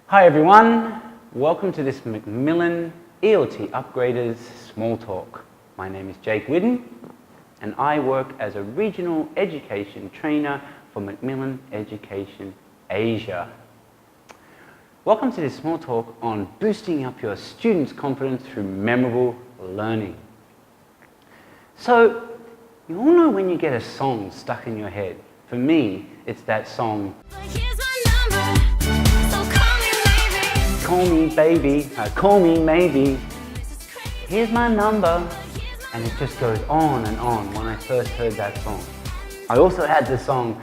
Hi everyone, welcome to this Macmillan ELT Upgraders Small Talk. My name is Jake Whidden and I work as a Regional Education Trainer for Macmillan Education Asia. Welcome to this small talk on boosting up your students' confidence through memorable learning. So, you all know when you get a song stuck in your head. For me, it's that song, call me baby, call me maybe, here's my number, and it just goes on and on when I first heard that song. I also had the song,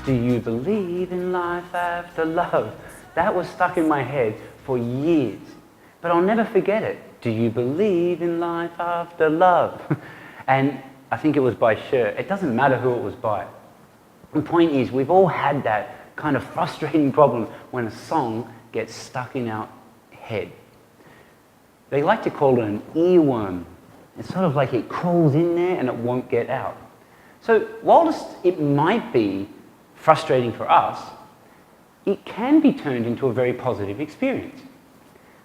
do you believe in life after love? That was stuck in my head for years, but I'll never forget it. Do you believe in life after love? And I think it was by Cher. It doesn't matter who it was by. The point is, we've all had that kind of frustrating problem when a song gets stuck in our head. They like to call it an earworm. It's sort of like it crawls in there and it won't get out. So whilst it might be frustrating for us, it can be turned into a very positive experience.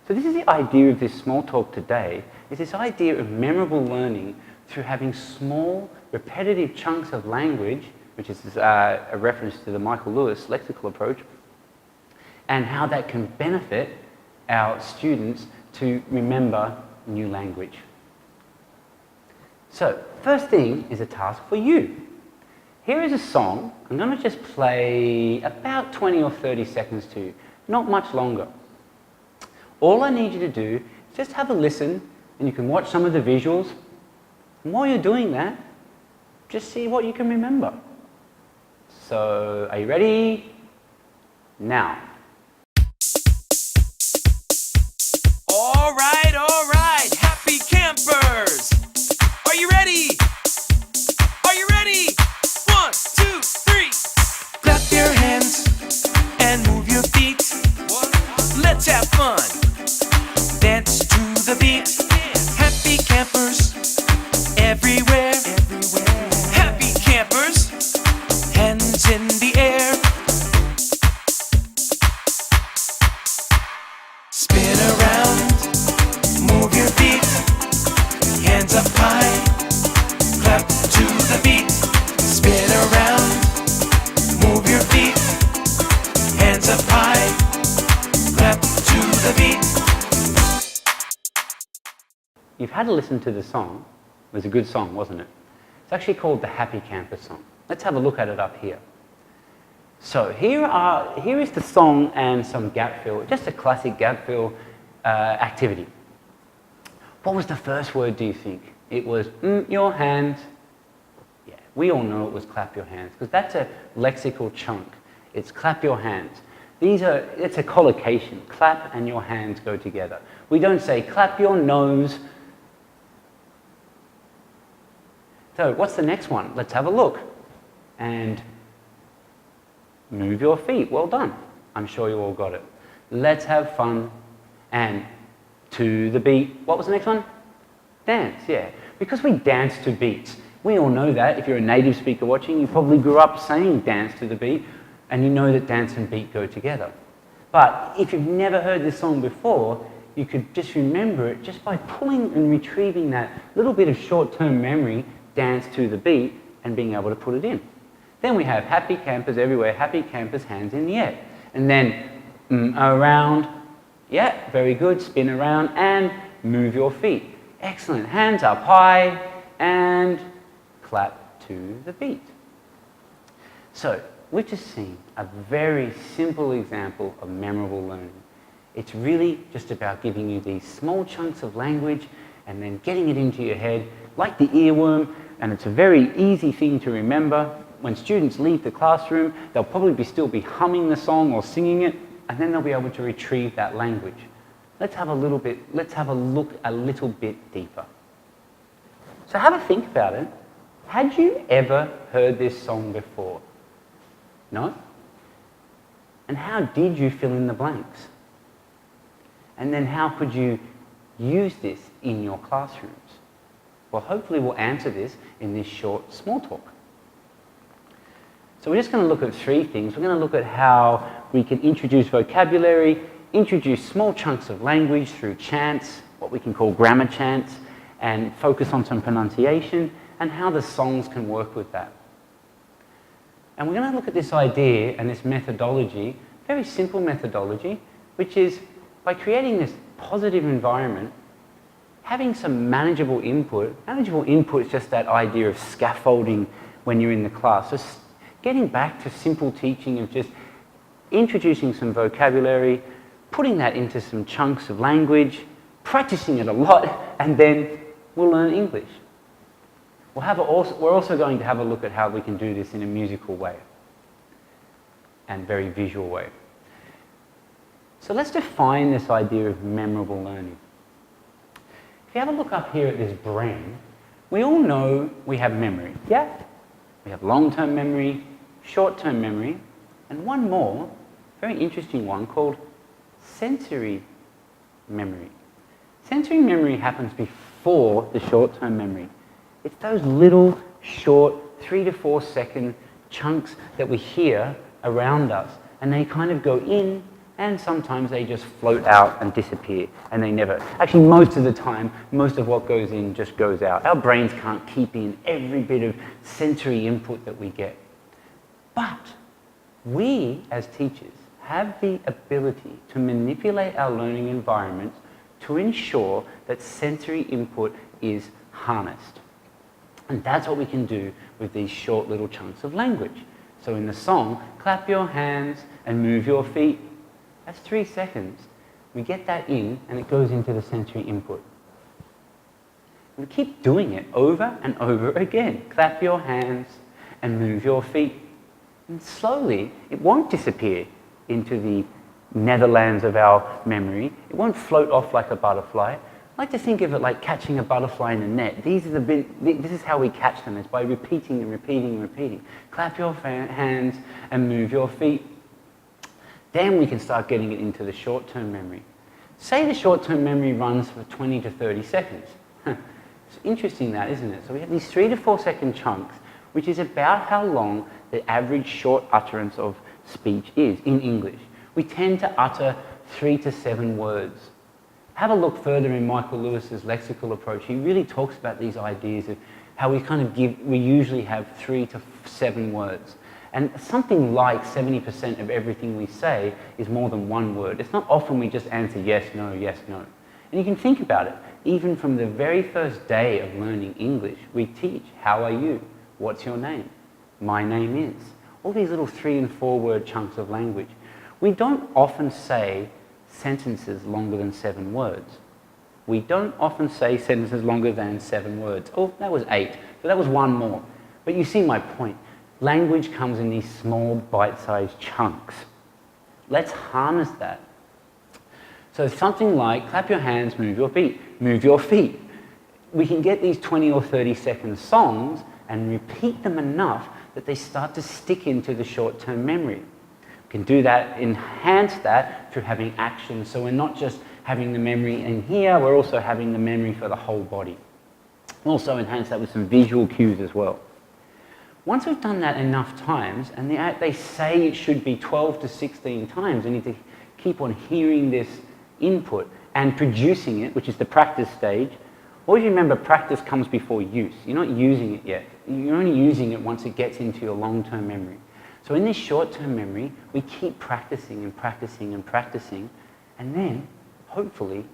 So this is the idea of this small talk today, is this idea of memorable learning through having small, repetitive chunks of language, which is a reference to the Michael Lewis lexical approach, and how that can benefit our students to remember new language. So, first thing is a task for you. Here is a song. I'm going to just play about 20 or 30 seconds to you, not much longer. All I need you to do is just have a listen, and you can watch some of the visuals. And while you're doing that, just see what you can remember. So, are you ready? Now. All right, happy campers! Are you ready? Are you ready? 1, 2, 3. Clap your hands and move your feet. Let's have fun. Dance to the beat. Happy campers everywhere. Happy campers. Hands in the air. Spin around, move your feet. Hands up high, clap to the beat. Spin around, move your feet. Hands up high, clap to the beat. You've had to listen to the song. It was a good song, wasn't it? It's actually called the Happy Camper song. Let's have a look at it up here. So here is the song and some gap fill, just a classic gap fill activity. What was the first word, do you think? It was your hands. Yeah, we all know it was clap your hands, because that's a lexical chunk. It's clap your hands. It's a collocation. Clap and your hands go together. We don't say clap your nose. So what's the next one? Let's have a look. And move your feet. Well done. I'm sure you all got it. Let's have fun. And to the beat. What was the next one? Dance, yeah. Because we dance to beats. We all know that. If you're a native speaker watching, you probably grew up saying dance to the beat, and you know that dance and beat go together. But if you've never heard this song before, you could just remember it just by pulling and retrieving that little bit of short-term memory, dance to the beat, and being able to put it in. Then we have happy campers everywhere, happy campers, hands in the air. And then around, yeah, very good, spin around and move your feet. Excellent, hands up high and clap to the beat. So, we've just seen a very simple example of memorable learning. It's really just about giving you these small chunks of language and then getting it into your head, like the earworm, and it's a very easy thing to remember. When students leave the classroom, they'll probably still be humming the song or singing it, and then they'll be able to retrieve that language. Let's have a look a little bit deeper. So have a think about it. Had you ever heard this song before? No? And how did you fill in the blanks? And then how could you use this in your classrooms? Well, hopefully we'll answer this in this short small talk. So we're just going to look at three things. We're going to look at how we can introduce vocabulary, introduce small chunks of language through chants, what we can call grammar chants, and focus on some pronunciation, and how the songs can work with that. And we're going to look at this idea and this methodology, very simple methodology, which is by creating this positive environment, having some manageable input. Manageable input is just that idea of scaffolding when you're in the class. So getting back to simple teaching of just introducing some vocabulary, putting that into some chunks of language, practicing it a lot, and then we'll learn English. We're also going to have a look at how we can do this in a musical way and very visual way. So let's define this idea of memorable learning. If you have a look up here at this brain, we all know we have memory, yeah? We have long-term memory, short-term memory, and one more, very interesting one called sensory memory. Sensory memory happens before the short-term memory. It's those little, short, 3 to 4 second chunks that we hear around us, and they kind of go in, and sometimes they just float out and disappear, and they never... Actually, most of the time, most of what goes in just goes out. Our brains can't keep in every bit of sensory input that we get. But we, as teachers, have the ability to manipulate our learning environments to ensure that sensory input is harnessed. And that's what we can do with these short little chunks of language. So in the song, clap your hands and move your feet. That's 3 seconds. We get that in and it goes into the sensory input. We keep doing it over and over again. Clap your hands and move your feet. And slowly, it won't disappear into the netherlands of our memory. It won't float off like a butterfly. I like to think of it like catching a butterfly in a net. This is how we catch them, is by repeating and repeating and repeating. Clap your hands and move your feet. Then we can start getting it into the short-term memory. Say the short-term memory runs for 20 to 30 seconds. It's interesting that, isn't it? So we have these 3 to 4 second chunks, which is about how long the average short utterance of speech is in English. We tend to utter 3 to 7 words. Have a look further in Michael Lewis's lexical approach. He really talks about these ideas of how we usually have 3 to 7 words. And something like 70% of everything we say is more than one word. It's not often we just answer yes, no, yes, no. And you can think about it. Even from the very first day of learning English, we teach, how are you? What's your name? My name is. All these little 3 and 4 word chunks of language. We don't often say sentences longer than 7 words. We don't often say sentences longer than 7 words. Oh, that was 8. So that was 1 more. But you see my point. Language comes in these small, bite-sized chunks. Let's harness that. So something like, clap your hands, move your feet. Move your feet. We can get these 20 or 30 second songs and repeat them enough that they start to stick into the short-term memory. We can do that, enhance that through having action. So we're not just having the memory in here, we're also having the memory for the whole body. Also enhance that with some visual cues as well. Once we've done that enough times, and they say it should be 12 to 16 times, we need to keep on hearing this input and producing it, which is the practice stage. Always remember, practice comes before use. You're not using it yet. You're only using it once it gets into your long-term memory. So in this short-term memory, we keep practicing and practicing and practicing, and then, hopefully,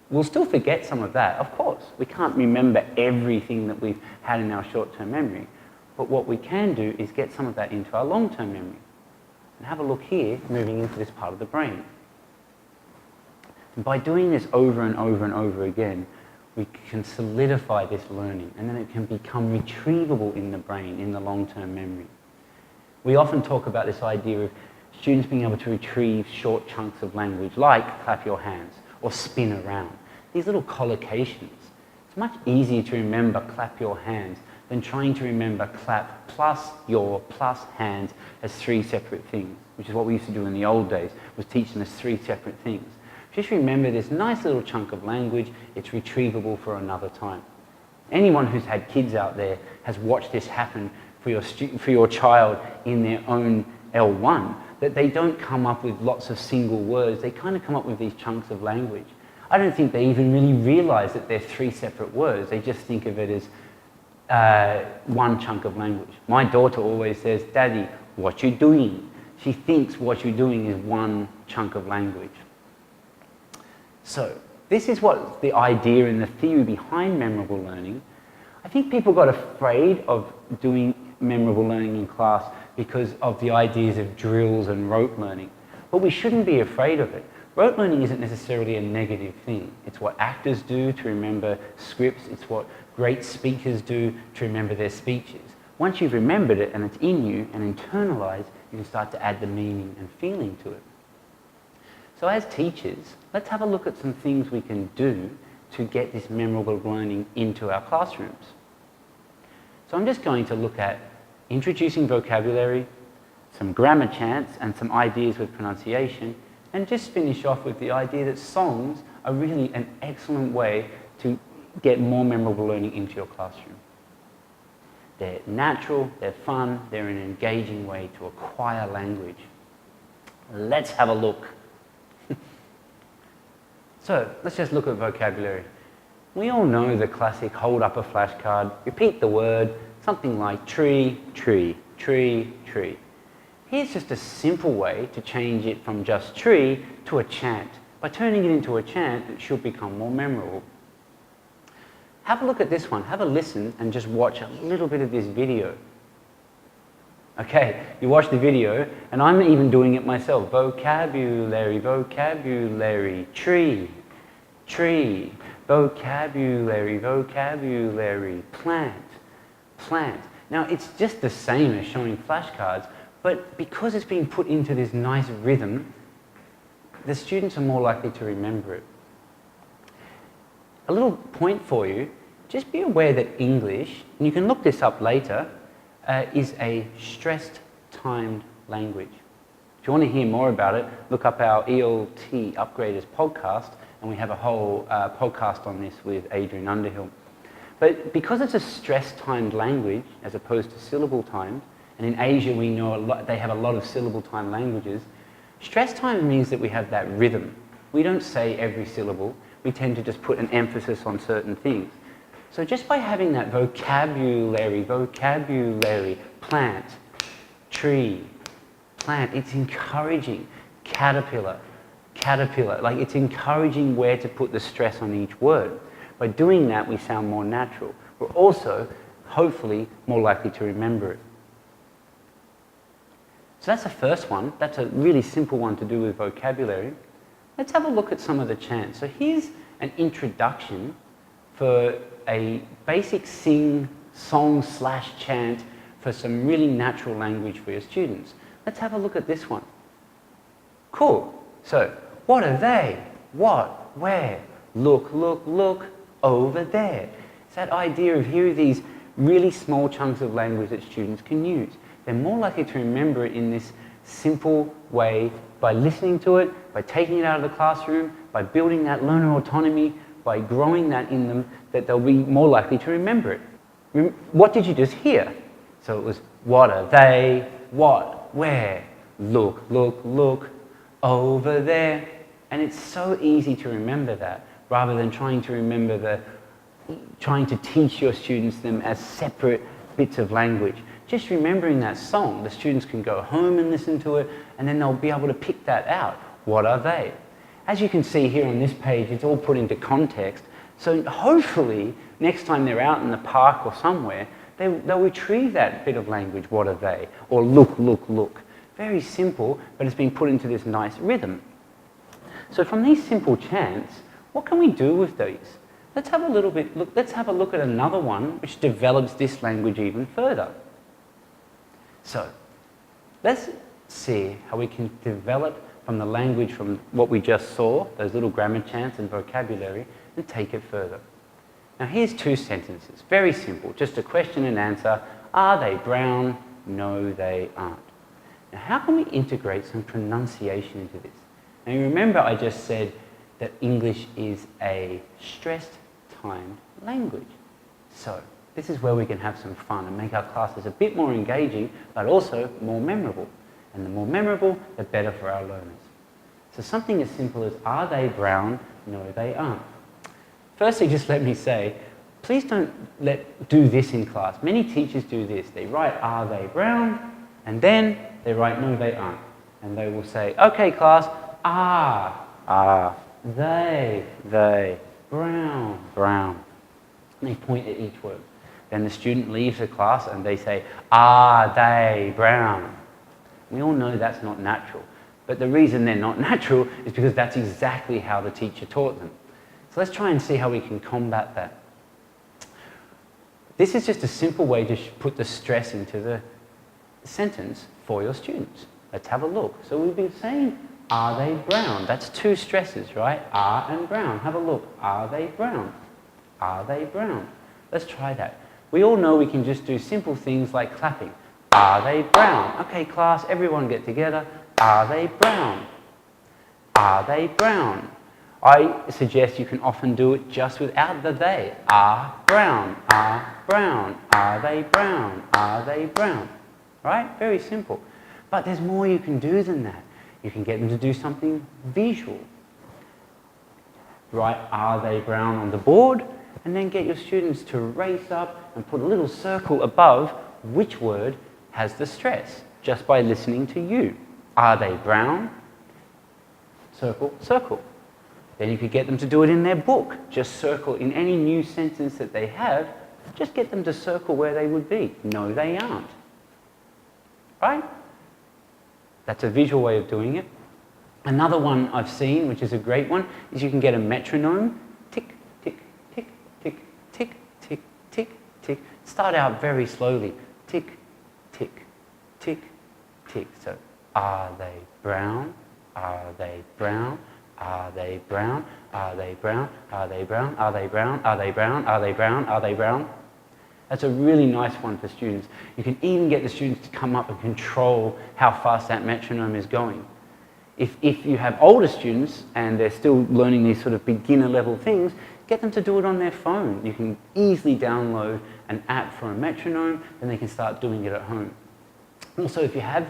we'll still forget some of that. Of course, we can't remember everything that we've had in our short-term memory. But what we can do is get some of that into our long-term memory. And have a look here, moving into this part of the brain. And by doing this over and over and over again, we can solidify this learning, and then it can become retrievable in the brain, in the long-term memory. We often talk about this idea of students being able to retrieve short chunks of language, like clap your hands, or spin around. These little collocations. It's much easier to remember clap your hands than trying to remember clap plus your plus hands as three separate things, which is what we used to do in the old days, was teach them as three separate things. Just remember this nice little chunk of language, it's retrievable for another time. Anyone who's had kids out there has watched this happen for your child in their own L1, that they don't come up with lots of single words, they kind of come up with these chunks of language. I don't think they even really realize that they're three separate words, they just think of it as one chunk of language. My daughter always says, "Daddy, what you doing?" She thinks what you're doing is one chunk of language. So, this is what the idea and the theory behind memorable learning. I think people got afraid of doing memorable learning in class because of the ideas of drills and rote learning. But we shouldn't be afraid of it. Rote learning isn't necessarily a negative thing. It's what actors do to remember scripts. It's what great speakers do to remember their speeches. Once you've remembered it and it's in you and internalized, you can start to add the meaning and feeling to it. So as teachers, let's have a look at some things we can do to get this memorable learning into our classrooms. So I'm just going to look at introducing vocabulary, some grammar chants and some ideas with pronunciation, and just finish off with the idea that songs are really an excellent way to get more memorable learning into your classroom. They're natural, they're fun, they're an engaging way to acquire language. Let's have a look. So, let's just look at vocabulary. We all know the classic hold up a flashcard, repeat the word, something like tree, tree, tree, tree. Here's just a simple way to change it from just tree to a chant. By turning it into a chant, it should become more memorable. Have a look at this one, have a listen and just watch a little bit of this video. Okay, you watch the video and I'm even doing it myself. Vocabulary, vocabulary, tree, tree, vocabulary, vocabulary, plant, plant. Now it's just the same as showing flashcards, but because it's been put into this nice rhythm, the students are more likely to remember it. A little point for you, just be aware that English, and you can look this up later, is a stressed, timed language. If you want to hear more about it, look up our ELT Upgraders podcast, and we have a whole podcast on this with Adrian Underhill. But because it's a stress-timed language, as opposed to syllable-timed, and in Asia we know they have a lot of syllable-timed languages, stress-timed means that we have that rhythm. We don't say every syllable, we tend to just put an emphasis on certain things. So just by having that vocabulary, vocabulary, plant, tree, plant, it's encouraging. Caterpillar, caterpillar, like it's encouraging where to put the stress on each word. By doing that, we sound more natural. We're also, hopefully, more likely to remember it. So that's the first one. That's a really simple one to do with vocabulary. Let's have a look at some of the chants. So here's an introduction for a basic song/chant for some really natural language for your students. Let's have a look at this one. Cool. So, what are they? What? Where? Look, look, look, over there. It's that idea of here are these really small chunks of language that students can use. They're more likely to remember it in this simple way by listening to it, by taking it out of the classroom, by building that learner autonomy, by growing that in them, that they'll be more likely to remember it. What did you just hear? So it was, what are they? What? Where? Look, look, look, over there. And it's so easy to remember that, rather than trying to teach your students them as separate bits of language. Just remembering that song, the students can go home and listen to it, and then they'll be able to pick that out. What are they? As you can see here on this page, it's all put into context, so hopefully next time they're out in the park or somewhere, they'll retrieve that bit of language, what are they? Or look, look, look. Very simple, but it's been put into this nice rhythm. So from these simple chants, what can we do with these? Let's have a look at another one which develops this language even further. So, let's see how we can develop from the language from what we just saw, those little grammar chants and vocabulary, and take it further. Now here's two sentences, very simple, just a question and answer. Are they brown? No, they aren't. Now how can we integrate some pronunciation into this? Now you remember I just said that English is a stressed, timed language. So this is where we can have some fun and make our classes a bit more engaging, but also more memorable. And the more memorable, the better for our learners. So something as simple as, are they brown? No, they aren't. Firstly, just let me say, please don't do this in class. Many teachers do this. They write, are they brown? And then they write, no, they aren't. And they will say, okay, class, are, they, brown, brown. And they point at each word. Then the student leaves the class and they say, are they brown? We all know that's not natural. But the reason they're not natural is because that's exactly how the teacher taught them. So let's try and see how we can combat that. This is just a simple way to put the stress into the sentence for your students. Let's have a look. So we've been saying, are they brown? That's two stresses, right? Are and brown. Have a look. Are they brown? Are they brown? Let's try that. We all know we can just do simple things like clapping. Are they brown? Okay, class, everyone get together. Are they brown? Are they brown? I suggest you can often do it just without the they. Are brown, are brown, are they brown, are they brown? Right? Very simple. But there's more you can do than that. You can get them to do something visual. Write are they brown on the board, and then get your students to race up and put a little circle above which word has the stress, just by listening to you. Are they brown? Circle, circle. Then you could get them to do it in their book. Just circle in any new sentence that they have, just get them to circle where they would be. No, they aren't. Right? That's a visual way of doing it. Another one I've seen, which is a great one, is you can get a metronome. Tick, tick, tick, tick, tick, tick, tick, tick. Start out very slowly. Tick, tick, tick, tick. So, are they brown? Are they brown? Are they brown? Are they brown? Are they brown? Are they brown? Are they brown? Are they brown? Are they brown? That's a really nice one for students. You can even get the students to come up and control how fast that metronome is going. If you have older students and they're still learning these sort of beginner level things, get them to do it on their phone. You can easily download an app for a metronome, and they can start doing it at home. Also, if you have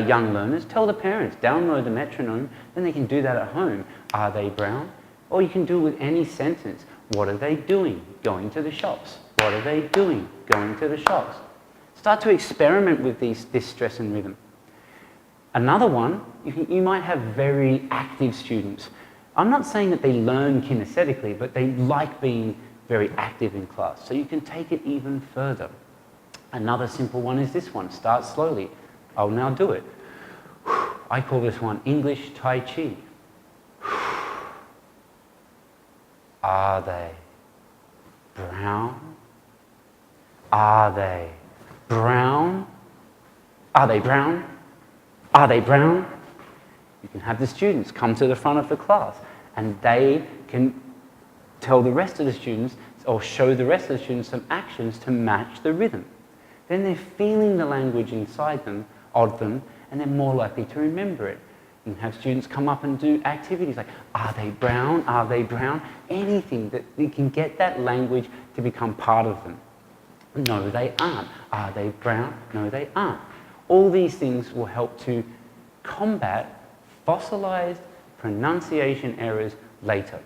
young learners, tell the parents, download the metronome, then they can do that at home. Are they brown? Or you can do it with any sentence. What are they doing? Going to the shops. What are they doing? Going to the shops. Start to experiment with this stress and rhythm. Another one, you might have very active students. I'm not saying that they learn kinesthetically, but they like being very active in class. So you can take it even further. Another simple one is this one. Start slowly. I'll now do it. I call this one English Tai Chi. Are they brown? Are they brown? Are they brown? Are they brown? You can have the students come to the front of the class, and they can tell the rest of the students, or show the rest of the students some actions to match the rhythm. Then they're feeling the language inside them, of them, and they're more likely to remember it. You can have students come up and do activities like, are they brown? Are they brown? Anything that you can get that language to become part of them. No, they aren't. Are they brown? No, they aren't. All these things will help to combat fossilized pronunciation errors later.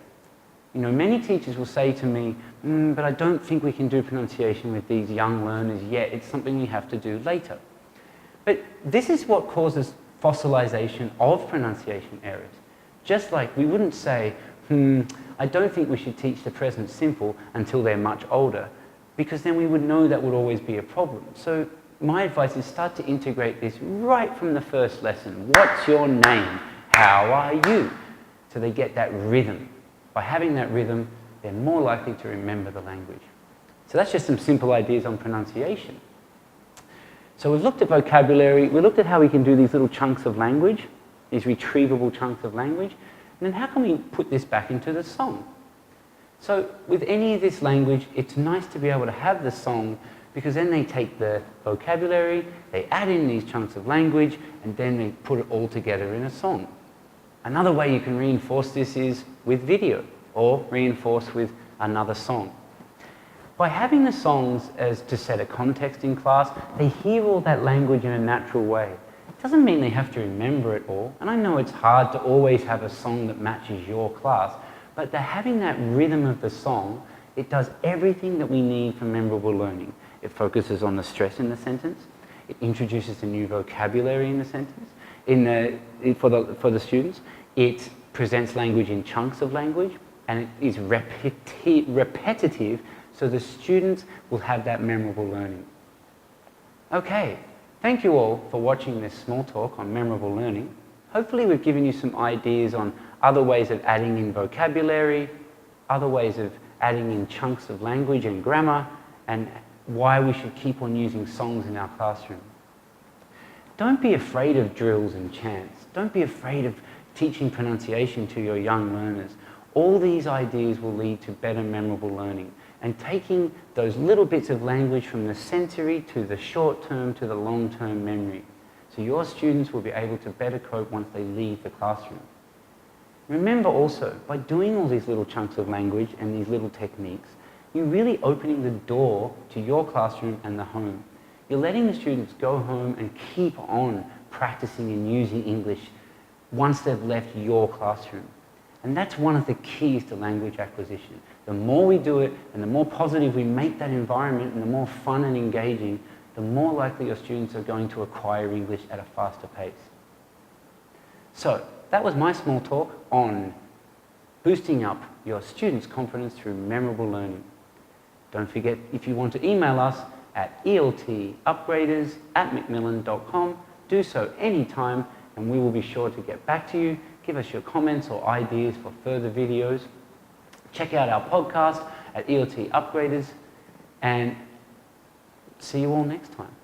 You know, many teachers will say to me, but I don't think we can do pronunciation with these young learners yet. It's something we have to do later. But this is what causes fossilization of pronunciation errors. Just like we wouldn't say, I don't think we should teach the present simple until they're much older, because then we would know that would always be a problem. So my advice is start to integrate this right from the first lesson. What's your name? How are you? So they get that rhythm. By having that rhythm, they're more likely to remember the language. So that's just some simple ideas on pronunciation. So we've looked at vocabulary, we looked at how we can do these little chunks of language, these retrievable chunks of language, and then how can we put this back into the song? So with any of this language, it's nice to be able to have the song, because then they take the vocabulary, they add in these chunks of language, and then they put it all together in a song. Another way you can reinforce this is with video, or reinforce with another song. By having the songs as to set a context in class, they hear all that language in a natural way. It doesn't mean they have to remember it all, and I know it's hard to always have a song that matches your class, but they're having that rhythm of the song. It does everything that we need for memorable learning. It focuses on the stress in the sentence. It introduces the new vocabulary in the sentence for the students. It presents language in chunks of language, and it is repetitive, so the students will have that memorable learning. Okay, thank you all for watching this small talk on memorable learning. Hopefully we've given you some ideas on other ways of adding in vocabulary, other ways of adding in chunks of language and grammar, and why we should keep on using songs in our classroom. Don't be afraid of drills and chants. Don't be afraid of teaching pronunciation to your young learners. All these ideas will lead to better memorable learning, and taking those little bits of language from the sensory to the short-term to the long-term memory. So your students will be able to better cope once they leave the classroom. Remember also, by doing all these little chunks of language and these little techniques, you're really opening the door to your classroom and the home. You're letting the students go home and keep on practicing and using English once they've left your classroom. And that's one of the keys to language acquisition. The more we do it and the more positive we make that environment and the more fun and engaging, the more likely your students are going to acquire English at a faster pace. So that was my small talk on boosting up your students' confidence through memorable learning. Don't forget, if you want to email us at eltupgraders@macmillan.com, do so anytime, and we will be sure to get back to you. Give us your comments or ideas for further videos. Check out our podcast at ELT Upgraders, and see you all next time.